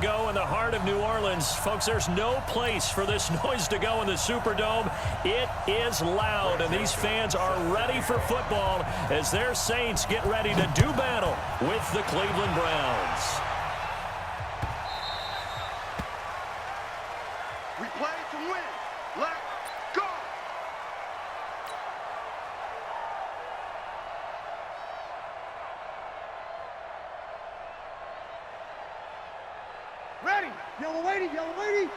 go in the heart of New Orleans. Folks, there's no place for this noise to go in the Superdome. It is loud, and these fans are ready for football as their Saints get ready to do battle with the Cleveland Browns. We play to win. Let's go! Ready! Yellow lady, yellow lady!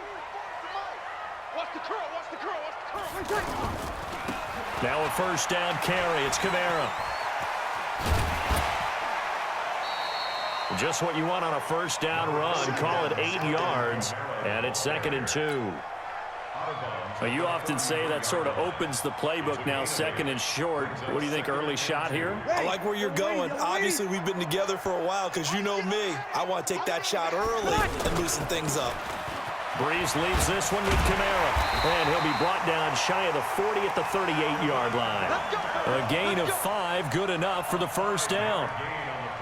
Watch the curl, watch the curl, watch the curl! Now a first down carry. It's Kamara. Just what you want on a first down run. Call it 8 yards, and it's 2nd and 2. Well, you often say that sort of opens the playbook now, 2nd and short. What do you think, early shot here? I like where you're going. Obviously, we've been together for a while because you know me. I want to take that shot early and loosen things up. Breeze leaves this one with Kamara, and he'll be brought down shy of the 40 at the 38-yard line. A gain of 5, good enough for the first down.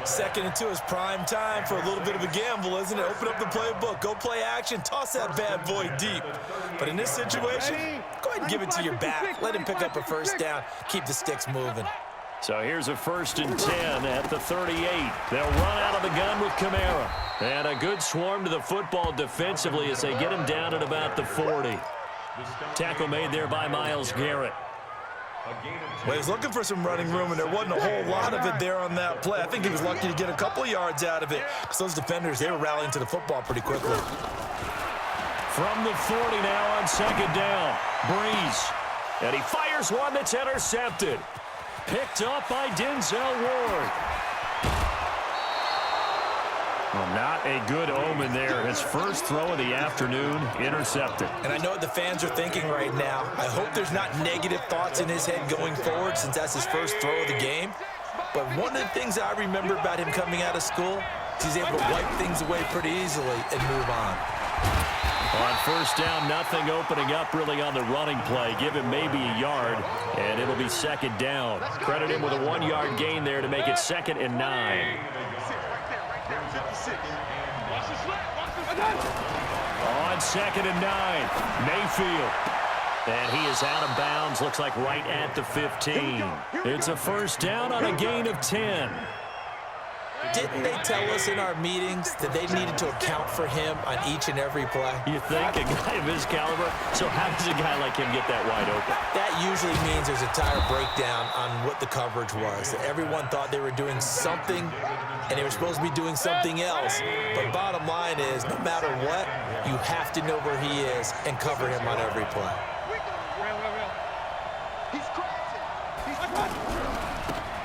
2nd and 2 is prime time for a little bit of a gamble, isn't it? Open up the playbook, go play action, toss that bad boy deep. But in this situation, go ahead and give it to your back. Let him pick up a first down, keep the sticks moving. So here's a 1st and 10 at the 38. They'll run out of the gun with Kamara. And a good swarm to the football defensively as they get him down at about the 40. Tackle made there by Myles Garrett. Well, he's looking for some running room, and there wasn't a whole lot of it there on that play. I think he was lucky to get a couple of yards out of it because those defenders, they were rallying to the football pretty quickly. From the 40 now on 2nd down. Breeze. And he fires one that's intercepted. Picked up by Denzel Ward. Well, not a good omen there. His first throw of the afternoon, intercepted. And I know what the fans are thinking right now. I hope there's not negative thoughts in his head going forward since that's his first throw of the game. But one of the things I remember about him coming out of school is he's able to wipe things away pretty easily and move on. On first down, nothing opening up really on the running play. Give him maybe a yard, and it'll be 2nd down. Credit him with a 1-yard gain there to make it 2nd and 9. On 2nd and 9, Mayfield. And he is out of bounds, looks like right at the 15. It's a first down on a gain of 10. Didn't they tell us in our meetings that they needed to account for him on each and every play? You think? A guy of his caliber? So how does a guy like him get that wide open? That usually means there's a tire breakdown on what the coverage was. Everyone thought they were doing something, and they were supposed to be doing something else. But bottom line is, no matter what, you have to know where he is and cover him on every play.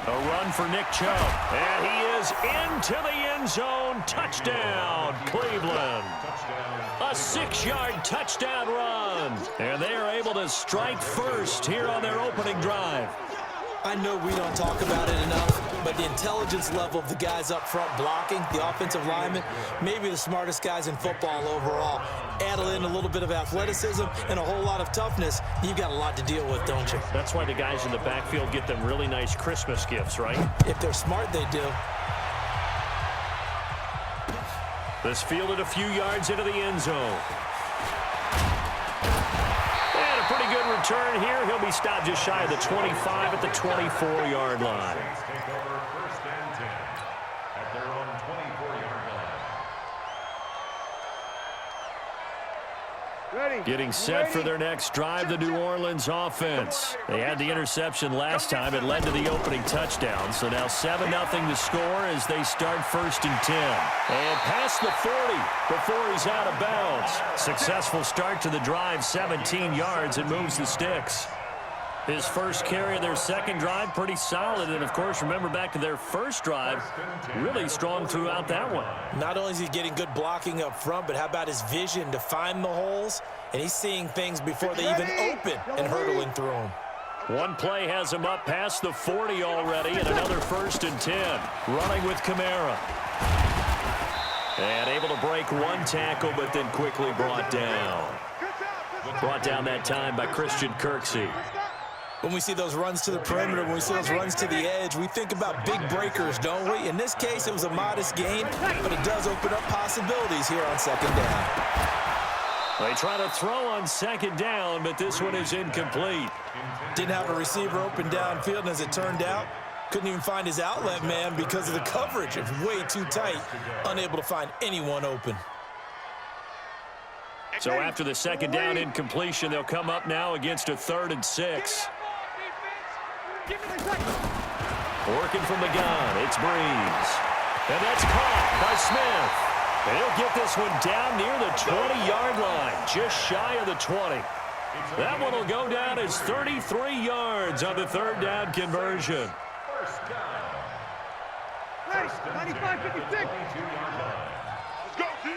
A run for Nick Chubb, and he is into the end zone. Touchdown, Cleveland. A 6-yard touchdown run, and they are able to strike first here on their opening drive. I know we don't talk about it enough, but the intelligence level of the guys up front blocking, the offensive linemen, maybe the smartest guys in football overall. Add in a little bit of athleticism and a whole lot of toughness, you've got a lot to deal with, don't you? That's why the guys in the backfield get them really nice Christmas gifts, right? If they're smart, they do. This fielded a few yards into the end zone. Pretty good return here. He'll be stopped just shy of the 25 at the 24-yard line. Getting set for their next drive, the New Orleans offense. They had the interception last time. It led to the opening touchdown. So now 7-0 to score as they start 1st and 10. And past the 40 before he's out of bounds. Successful start to the drive, 17 yards, and moves the sticks. His first carry of their second drive, pretty solid. And, of course, remember back to their first drive, really strong throughout that one. Not only is he getting good blocking up front, but how about his vision to find the holes? And he's seeing things before they even open and hurdling through them. One play has him up past the 40 already, and another 1st and 10. Running with Kamara. And able to break one tackle, but then quickly brought down. Brought down that time by Christian Kirksey. When we see those runs to the perimeter, when we see those runs to the edge, we think about big breakers, don't we? In this case, it was a modest gain, but it does open up possibilities here on second down. They try to throw on second down, but this one is incomplete. Didn't have a receiver open downfield, and as it turned out, couldn't even find his outlet man because of the coverage. It was way too tight, unable to find anyone open. So after the second down incompletion, they'll come up now against a 3rd and 6. Working from the gun, it's Breeze. And that's caught by Smith. And he'll get this one down near the 20-yard line, just shy of the 20. That one will go down as 33 yards on the 3rd down conversion. Ready, 95-56. Let's go, T.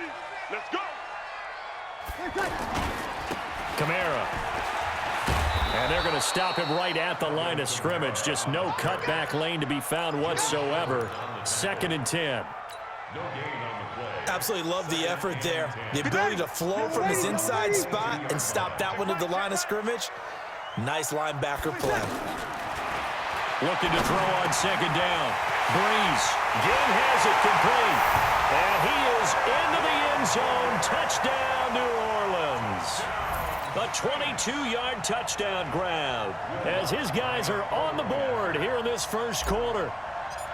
Let's go. Kamara. And they're going to stop him right at the line of scrimmage. Just no cutback lane to be found whatsoever. 2nd and 10. Absolutely love the effort there. The ability to flow from his inside spot and stop that one at the line of scrimmage. Nice linebacker play. Looking to throw on second down. Breeze. Game has it complete. And he is into the end zone. Touchdown, New Orleans. A 22-yard touchdown grab as his guys are on the board here in this first quarter.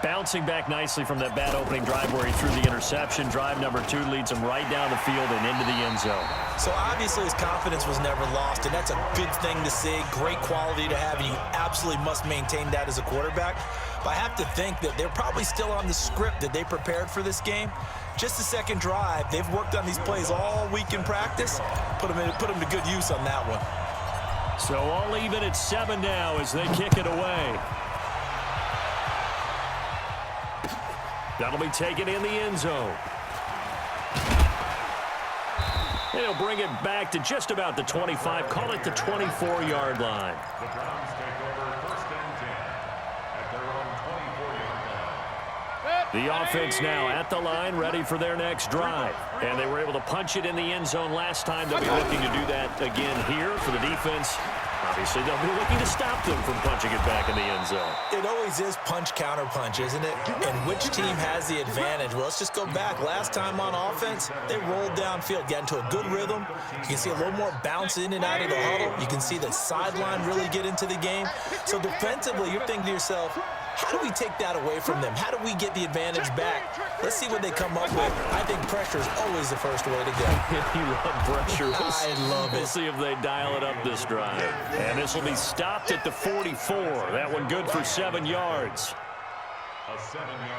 Bouncing back nicely from that bad opening drive where he threw the interception. Drive number 2 leads him right down the field and into the end zone. So obviously his confidence was never lost, and that's a good thing to see. Great quality to have, and you absolutely must maintain that as a quarterback. But I have to think that they're probably still on the script that they prepared for this game. Just the second drive, they've worked on these plays all week in practice. Put them to good use on that one. So all even at 7 now as they kick it away. That'll be taken in the end zone. And he'll bring it back to just about the 25. Call it the 24-yard line. The Browns take over 1st and 10 at their own 24-yard line. The offense now at the line, ready for their next drive. And they were able to punch it in the end zone last time. They'll be looking to do that again here for the defense. Obviously, they'll be looking to stop them from punching it back in the end zone. It always is punch-counter-punch, isn't it? And which team has the advantage? Well, let's just go back. Last time on offense, they rolled downfield, got into a good rhythm. You can see a little more bounce in and out of the huddle. You can see the sideline really get into the game. So defensively, you're thinking to yourself, how do we take that away from them? How do we get the advantage back? Let's see what they come up with. I think pressure is always the first way to go. You love pressure. I love it. We'll see if they dial it up this drive. And this will be stopped at the 44. That one good for 7 yards.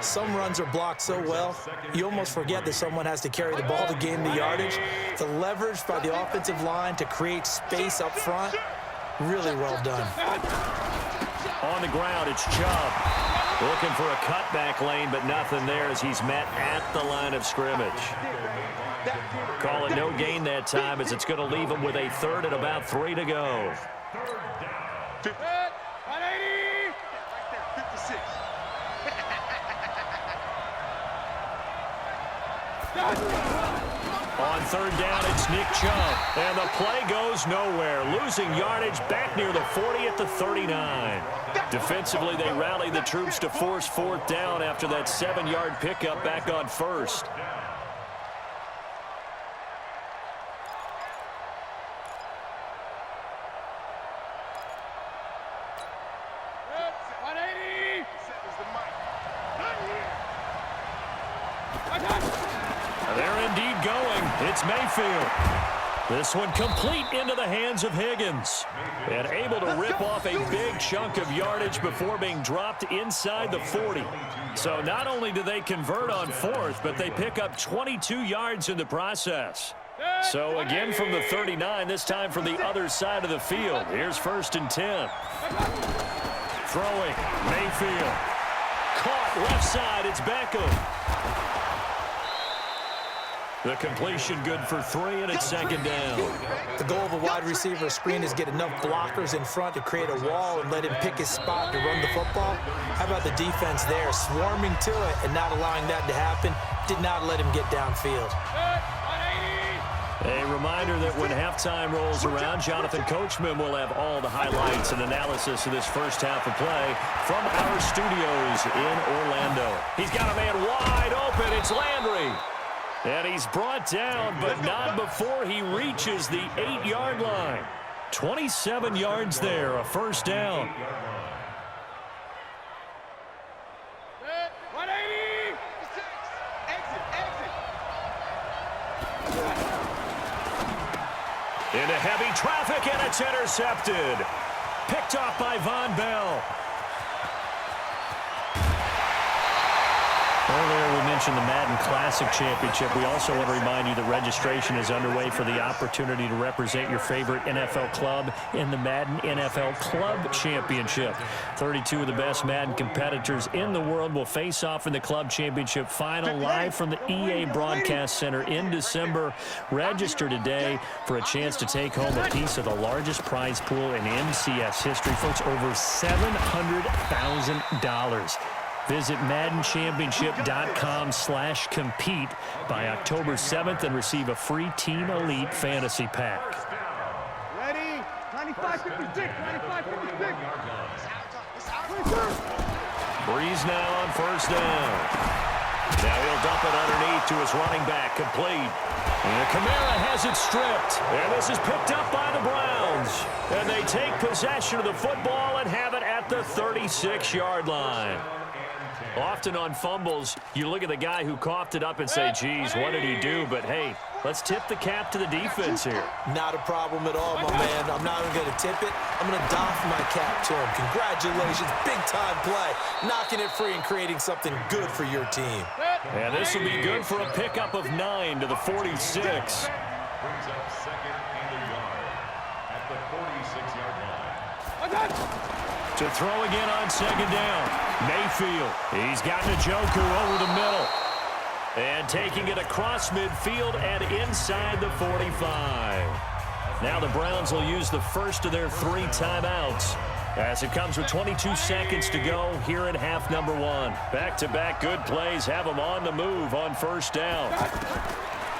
Some runs are blocked so well, you almost forget that someone has to carry the ball to gain the yardage. The leverage by the offensive line to create space up front, really well done. On the ground, it's Chubb. Looking for a cutback lane, but nothing there as he's met at the line of scrimmage. Call it no gain that time as it's going to leave him with a 3rd and about 3 to go. 180. 56. On 3rd down, it's Nick Chubb. And the play goes nowhere. Losing yardage back near the 40 at the 39. Defensively, they rally the troops to force 4th down after that 7-yard pickup back on 1st. They're indeed going. It's Mayfield. This one complete into the hands of Higgins. And able to rip off a big chunk of yardage before being dropped inside the 40. So not only do they convert on 4th, but they pick up 22 yards in the process. So again from the 39, this time from the other side of the field. Here's 1st and 10. Throwing, Mayfield. Caught left side, it's Beckham. The completion good for 3, and it's 2nd down. The goal of a wide receiver screen is get enough blockers in front to create a wall and let him pick his spot to run the football. How about the defense there, swarming to it and not allowing that to happen? Did not let him get downfield. A reminder that when halftime rolls around, Jonathan Coachman will have all the highlights and analysis of this first half of play from our studios in Orlando. He's got a man wide open. It's Landry. And he's brought down, but not before he reaches the 8-yard line. 27 yards there, a first down. 180! Exit! Into heavy traffic, and it's intercepted. Picked off by Von Bell. Earlier we mentioned the Madden Classic Championship. We also want to remind you that registration is underway for the opportunity to represent your favorite NFL club in the Madden NFL Club Championship. 32 of the best Madden competitors in the world will face off in the Club Championship final live from the EA Broadcast Center in December. Register today for a chance to take home a piece of the largest prize pool in MCS history. Folks, over $700,000. Visit MaddenChampionship.com/compete by October 7th and receive a free Team Elite Fantasy Pack. Ready? 95-56, 95-56. Breeze now on first down. Now he'll dump it underneath to his running back, complete. And Kamara has it stripped. And this is picked up by the Browns. And they take possession of the football and have it at the 36-yard line. Often on fumbles, you look at the guy who coughed it up and say, geez, what did he do? But, hey, let's tip the cap to the defense here. Not a problem at all, my man. I'm not even going to tip it. I'm going to doff my cap to him. Congratulations, big-time play. Knocking it free and creating something good for your team. And this will be good for a pickup of 9 to the 46. Brings up second and a yard at the 46-yard line. To throw again on second down. Mayfield. He's got Njoku over the middle. And taking it across midfield and inside the 45. Now the Browns will use the first of their 3 timeouts as it comes with 22 seconds to go here in half number 1. Back-to-back good plays have them on the move on first down.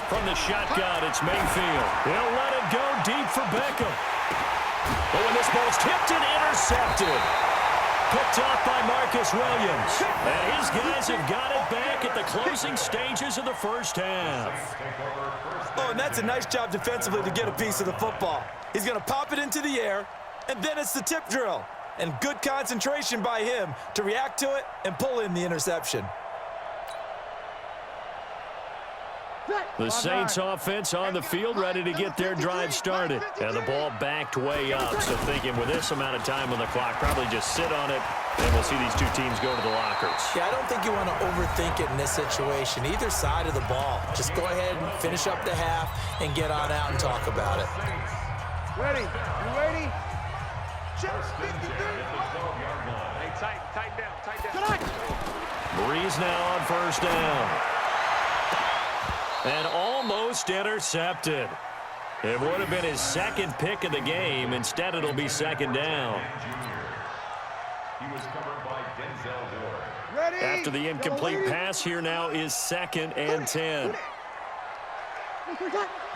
From the shotgun, it's Mayfield. He'll let it go deep for Beckham. But when this ball's tipped and intercepted. Picked off by Marcus Williams. And his guys have got it back at the closing stages of the first half. Oh, and that's a nice job defensively to get a piece of the football. He's going to pop it into the air, and then it's the tip drill. And good concentration by him to react to it and pull in the interception. The Saints offense on the field, ready to get their drive started. And the ball backed way up, so thinking with this amount of time on the clock, probably just sit on it, and we'll see these two teams go to the lockers. Yeah, I don't think you want to overthink it in this situation, either side of the ball. Just go ahead and finish up the half and get on out and talk about it. Ready? You ready? Check 53. Hey, tighten down. Breeze now on first down. And almost intercepted. It would have been his second pick of the game. Instead, it'll be second down. He was covered by Denzel Ward. Ready? After the incomplete pass, here now is 2nd and 10.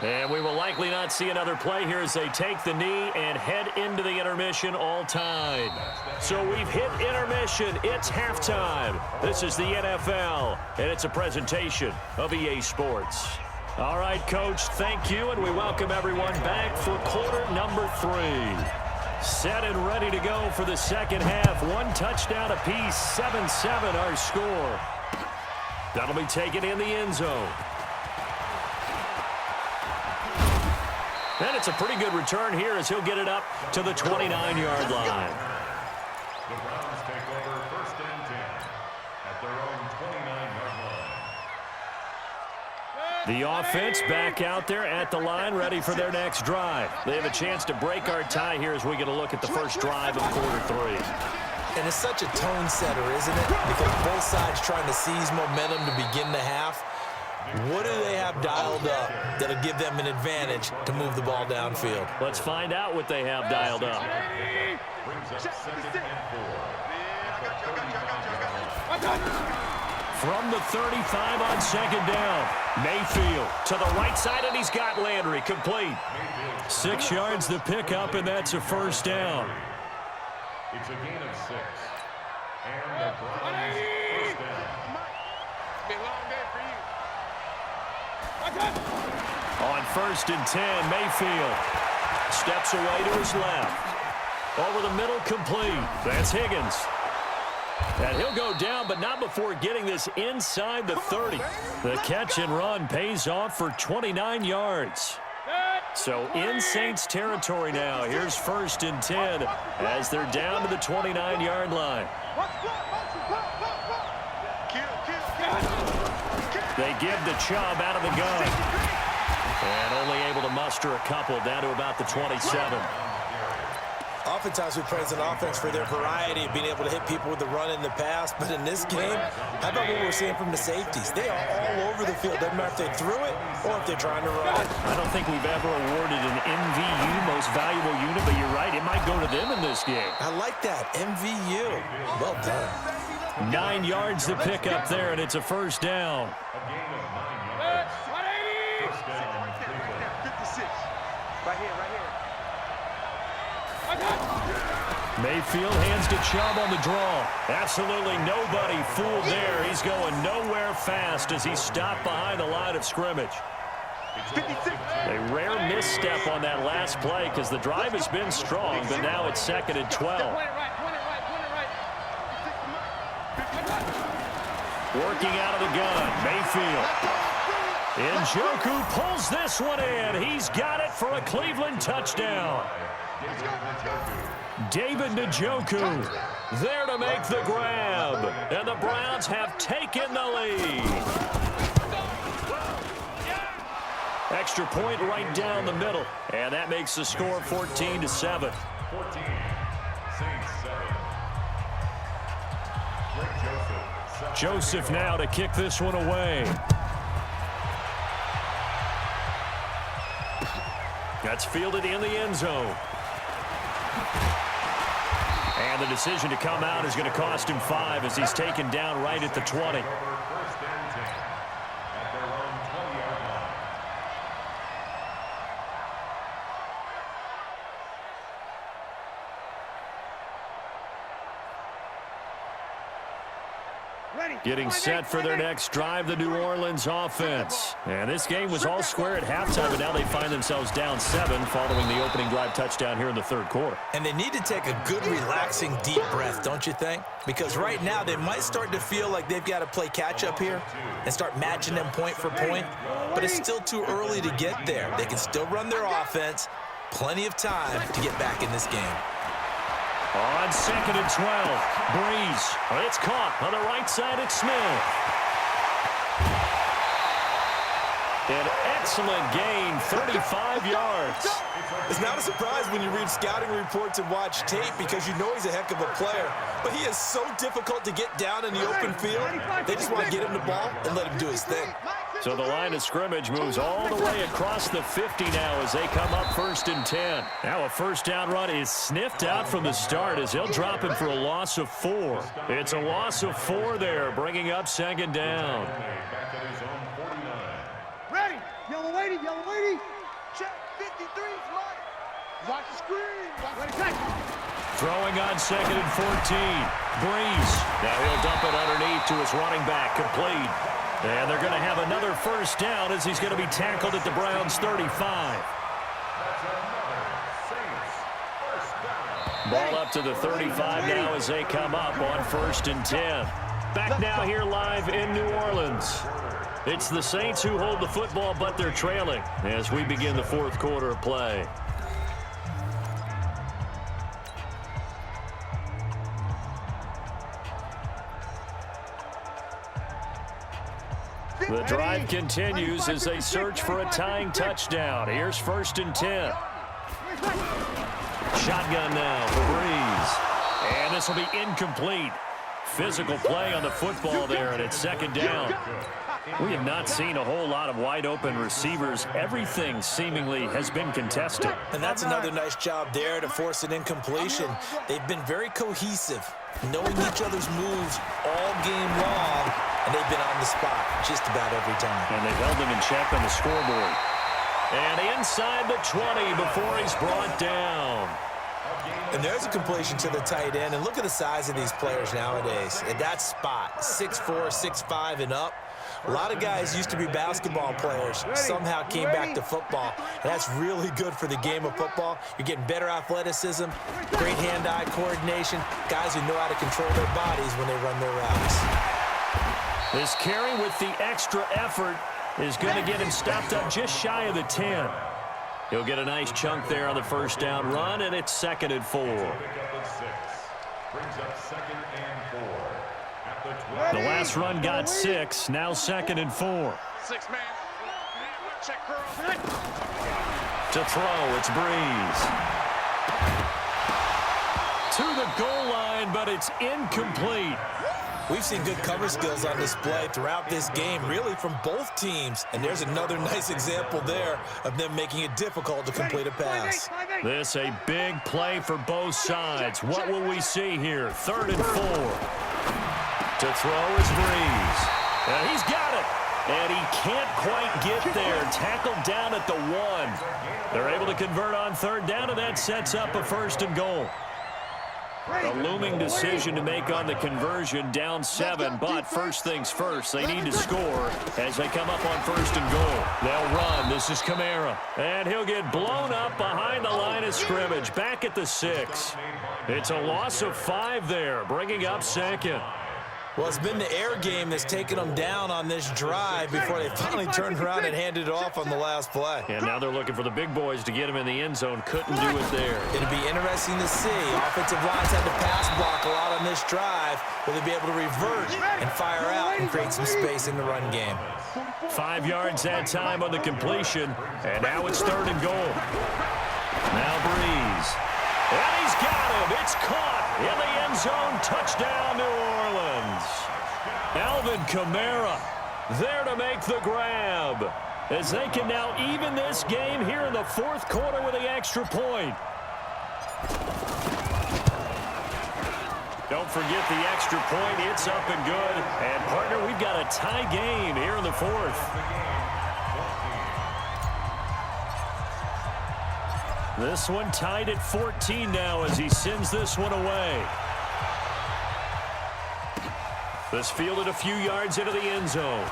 And we will likely not see another play here as they take the knee and head into the intermission all tied. So we've hit intermission. It's halftime. This is the NFL, and it's a presentation of EA Sports. All right, Coach, thank you, and we welcome everyone back for quarter number 3. Set and ready to go for the second half. 1 touchdown apiece, 7-7 our score. That'll be taken in the end zone. And it's a pretty good return here as he'll get it up to the 29-yard line. The Browns take over 1st and 10 at their own 29-yard line. The offense back out there at the line, ready for their next drive. They have a chance to break our tie here as we get a look at the first drive of quarter 3. And it's such a tone setter, isn't it? Because both sides trying to seize momentum to begin the half. What do they have dialed up that'll give them an advantage to move the ball downfield? Let's find out what they have dialed up. Brings up 2nd and 4. From the 35 on second down. Mayfield to the right side, and he's got Landry. Complete. 6 yards the pickup, and that's a first down. It's a gain of 6. And the Browns first down. Be a long day for you. On 1st and 10, Mayfield steps away to his left. Over the middle, complete. That's Higgins. And he'll go down, but not before getting this inside the 30. The catch and run pays off for 29 yards. So in Saints territory now. Here's 1st and 10 as they're down to the 29-yard line. They give the Chubb out of the gun. And only able to muster a couple down to about the 27. Oftentimes we praise an offense for their variety of being able to hit people with the run in the pass. But in this game, how about what we're seeing from the safeties? They are all over the field. Doesn't matter if they threw it or if they're trying to run it. I don't think we've ever awarded an MVU, most valuable unit, but you're right, it might go to them in this game. I like that. MVU. Well done. 9 yards to pick up there, and it's a first down. A gain of 9 yards. 180. First down, Cleveland. 56. Right here, right here. Mayfield hands to Chubb on the draw. Absolutely nobody fooled there. He's going nowhere fast as he's stopped behind the line of scrimmage. A rare misstep on that last play because the drive has been strong, but now it's 2nd and 12. Working out of the gun, Mayfield. Njoku pulls this one in. He's got it for a Cleveland touchdown. David Njoku there to make the grab. And the Browns have taken the lead. Extra point right down the middle. And that makes the score 14-7. 14. Saints 7. Joseph now to kick this one away. That's fielded in the end zone. And the decision to come out is going to cost him 5 as he's taken down right at the 20. First and 10 at their own 20-yard line. Getting set for their next drive, the New Orleans offense. And this game was all square at halftime, but now they find themselves down 7 following the opening drive touchdown here in the 3rd quarter. And they need to take a good, relaxing, deep breath, don't you think? Because right now they might start to feel like they've got to play catch-up here and start matching them point for point. But it's still too early to get there. They can still run their offense. Plenty of time to get back in this game. On 2nd and 12, Breeze. It's caught on the right side. It's Smith. An excellent gain, 35 yards. It's not a surprise when you read scouting reports and watch tape because you know he's a heck of a player. But he is so difficult to get down in the open field. They just want to get him the ball and let him do his thing. So the line of scrimmage moves all the way across the 50 now as they come up 1st and 10. Now a first down run is sniffed out from the start as they'll drop him for a loss of 4. It's a loss of 4 there, bringing up 2nd down. Back at his own 49. Ready. Yellow lady, yellow lady. Check 53, right. Watch the screen. Ready, take. Throwing on 2nd and 14. Breeze. Now he'll dump it underneath to his running back, complete. And they're going to have another first down as he's going to be tackled at the Browns' 35. That's another Saints first down. Ball up to the 35 now as they come up on 1st and 10. Back now here live in New Orleans. It's the Saints who hold the football, but they're trailing as we begin the 4th quarter of play. The drive continues as they search for a tying touchdown. Here's 1st and 10. Shotgun now for Breeze. And this will be incomplete. Physical play on the football there, and it's 2nd down. We have not seen a whole lot of wide-open receivers. Everything seemingly has been contested. And that's another nice job there to force an incompletion. They've been very cohesive, knowing each other's moves all game long, and they've been on the spot just about every time. And they've held him in check on the scoreboard. And inside the 20 before he's brought down. And there's a completion to the tight end. And look at the size of these players nowadays. At that spot, 6'4", 6'5", and up. A lot of guys used to be basketball players, somehow came back to football. And that's really good for the game of football. You're getting better athleticism, great hand-eye coordination, guys who know how to control their bodies when they run their routes. This carry with the extra effort is going to get him stopped up just shy of the 10. He'll get a nice chunk there on the first down run, and it's 2nd and 4. The last run got 6, now 2nd and 4. 6 man. Check curl. To throw, it's Breeze. To the goal line, but it's incomplete. We've seen good cover skills on display throughout this game, really from both teams. And there's another nice example there of them making it difficult to complete a pass. This a big play for both sides. What will we see here? 3rd and 4. To throw is Breeze. And he's got it. And he can't quite get there. Tackled down at the 1. They're able to convert on 3rd down, and that sets up a 1st and goal. A looming decision to make on the conversion, down 7, but first things first, they need to score as they come up on 1st and goal. They'll run. This is Kamara, and he'll get blown up behind the line of scrimmage, back at the 6. It's a loss of 5 there, bringing up 2nd. Well, it's been the air game that's taken them down on this drive before they finally turned around and handed it off on the last play. And now they're looking for the big boys to get him in the end zone. Couldn't do it there. It'll be interesting to see. Offensive lines had to pass block a lot on this drive. Will they be able to revert and fire out and create some space in the run game? 5 yards that time on the completion, and now it's 3rd and goal. Now Breeze. And he's got him. It's caught in the end zone. Touchdown, New Orleans. Alvin Kamara there to make the grab, as they can now even this game here in the 4th quarter with the extra point. Don't forget the extra point. It's up and good. And, partner, we've got a tie game here in the 4th. This one tied at 14 now as he sends this one away. This fielded a few yards into the end zone.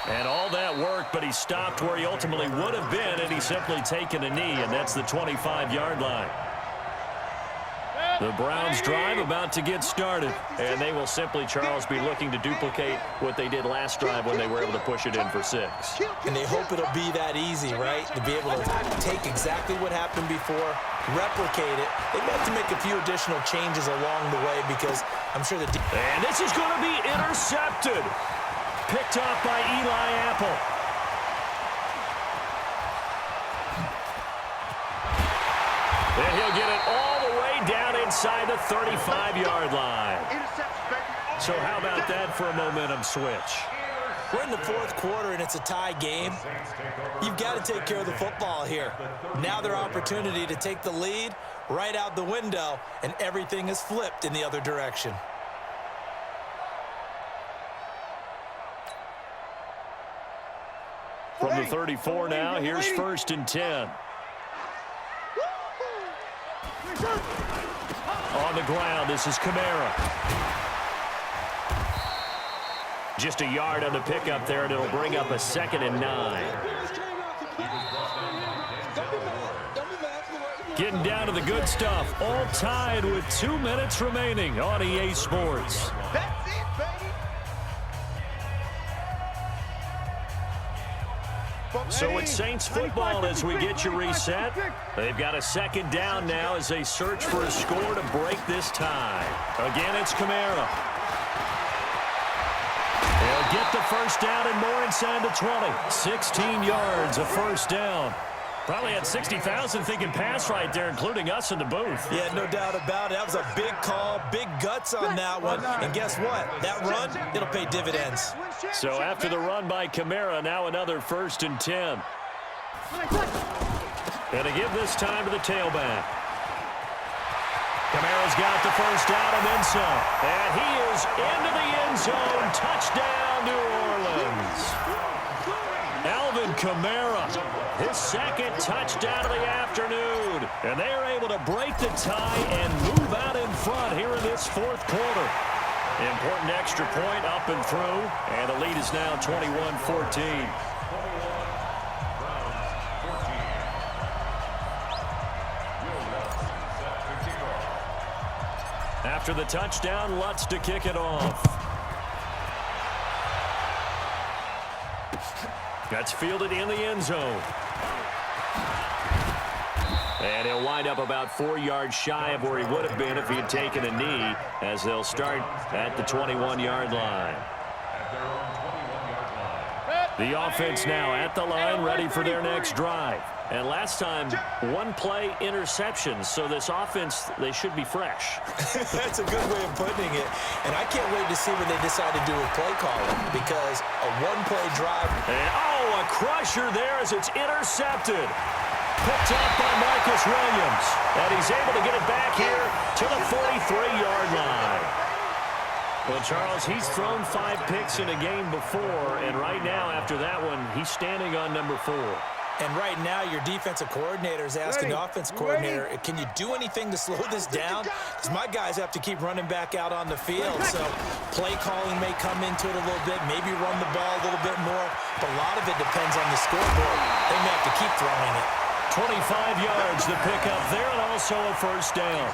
And all that work, but he stopped where he ultimately would have been, and he's simply taken a knee, and that's the 25-yard line. The Browns drive about to get started, and they will simply, Charles, be looking to duplicate what they did last drive when they were able to push it in for 6. And they hope it'll be that easy, right? To be able to take exactly what happened before, replicate it. They may have to make a few additional changes along the way because I'm sure the... And this is going to be intercepted. Picked off by Eli Apple. And he'll get it all the way down inside the 35-yard line. So how about that for a momentum switch? We're in the 4th quarter, and it's a tie game. You've got to take care of the football here. Now their opportunity to take the lead right out the window, and everything is flipped in the other direction. From the 34 now, here's 1st and 10. On the ground, this is Kamara. Just a yard on the pickup there, and it'll bring up a 2nd and 9. Getting down to the good stuff, all tied with 2 minutes remaining on EA Sports. That's it, baby. So it's Saints football as we get you reset. They've got a 2nd down now as they search for a score to break this tie. Again, it's Kamara. They'll get the 1st down and more inside the 20. 16 yards, a 1st down. Probably had 60,000 thinking pass right there, including us in the booth. Yeah, no doubt about it. That was a big call, big guts on that one. And guess what? That run, it'll pay dividends. So after the run by Kamara, now another 1st and 10. And to give this time to the tailback. Kamara's got the first down and then some. And he is into the end zone. Touchdown, New Orleans. Alvin Kamara, his second touchdown of the afternoon. And they are able to break the tie and move out in front here in this fourth quarter. Important extra point up and through. And the lead is now 21-14. After the touchdown, Lutz to kick it off. That's fielded in the end zone. And he'll wind up about 4 yards shy of where he would have been if he had taken a knee, as they'll start at the 21-yard line. The offense now at the line, ready for their next drive. And last time, one-play interception, so this offense, they should be fresh. That's a good way of putting it. And I can't wait to see what they decide to do with play calling, because a one-play drive. And, a crusher there as it's intercepted. Picked up by Marcus Williams. And he's able to get it back here to the 43-yard line. Well, Charles, he's thrown 5 picks in a game before, and right now, after that one, he's standing on number 4. And right now, your defensive coordinator is asking the offense coordinator, can you do anything to slow this down? Because my guys have to keep running back out on the field. So play calling may come into it a little bit, maybe run the ball a little bit more. But a lot of it depends on the scoreboard. They may have to keep throwing it. 25 yards the pickup there, and also a first down.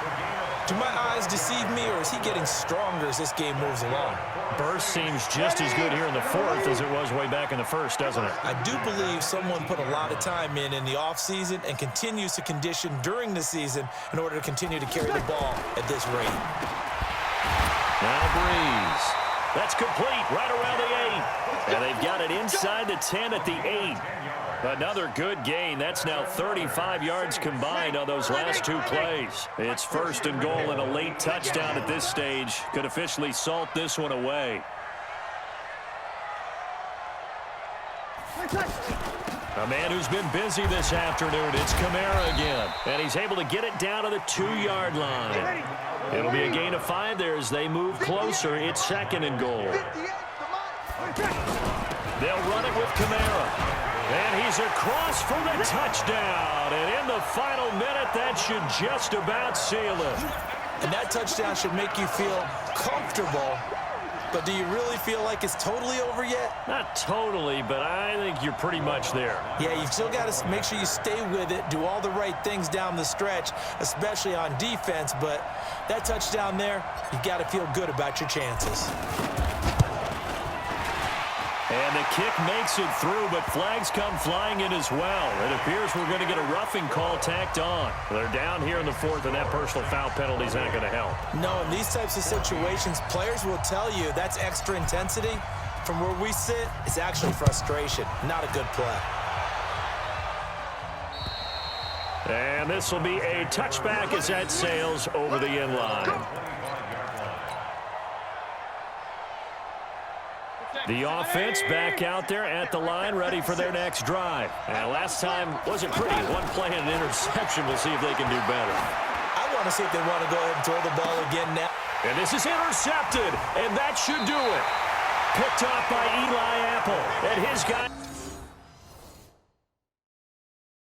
Do my eyes deceive me, or is he getting stronger as this game moves along? Burst seems just as good here in the fourth as it was way back in the first, doesn't it? I do believe someone put a lot of time in the offseason and continues to condition during the season in order to continue to carry the ball at this rate. Now Breeze. That's complete right around the 8. And they've got it inside the 10 at the 8. Another good gain. That's now 35 yards combined on those last 2 plays. It's first and goal, and a late touchdown at this stage could officially salt this one away. A man who's been busy this afternoon, it's Kamara again. And he's able to get it down to the 2-yard line. It'll be a gain of 5 there as they move closer. It's second and goal. They'll run it with Kamara. And he's across for the touchdown. And in the final minute, that should just about seal it. And that touchdown should make you feel comfortable. But do you really feel like it's totally over yet? Not totally, but I think you're pretty much there. Yeah, you've still got to make sure you stay with it, do all the right things down the stretch, especially on defense. But that touchdown there, you've got to feel good about your chances. And the kick makes it through, but flags come flying in as well. It appears we're going to get a roughing call tacked on. They're down here in the fourth, and that personal foul penalty is not going to help. No, in these types of situations, players will tell you that's extra intensity. From where we sit, it's actually frustration, not a good play. And this will be a touchback as that sails over the end line. The offense back out there at the line, ready for their next drive. And last time wasn't pretty. One play and an interception. We'll see if they can do better. I want to see if they want to go ahead and throw the ball again now. And this is intercepted, and that should do it. Picked off by Eli Apple, and his guy.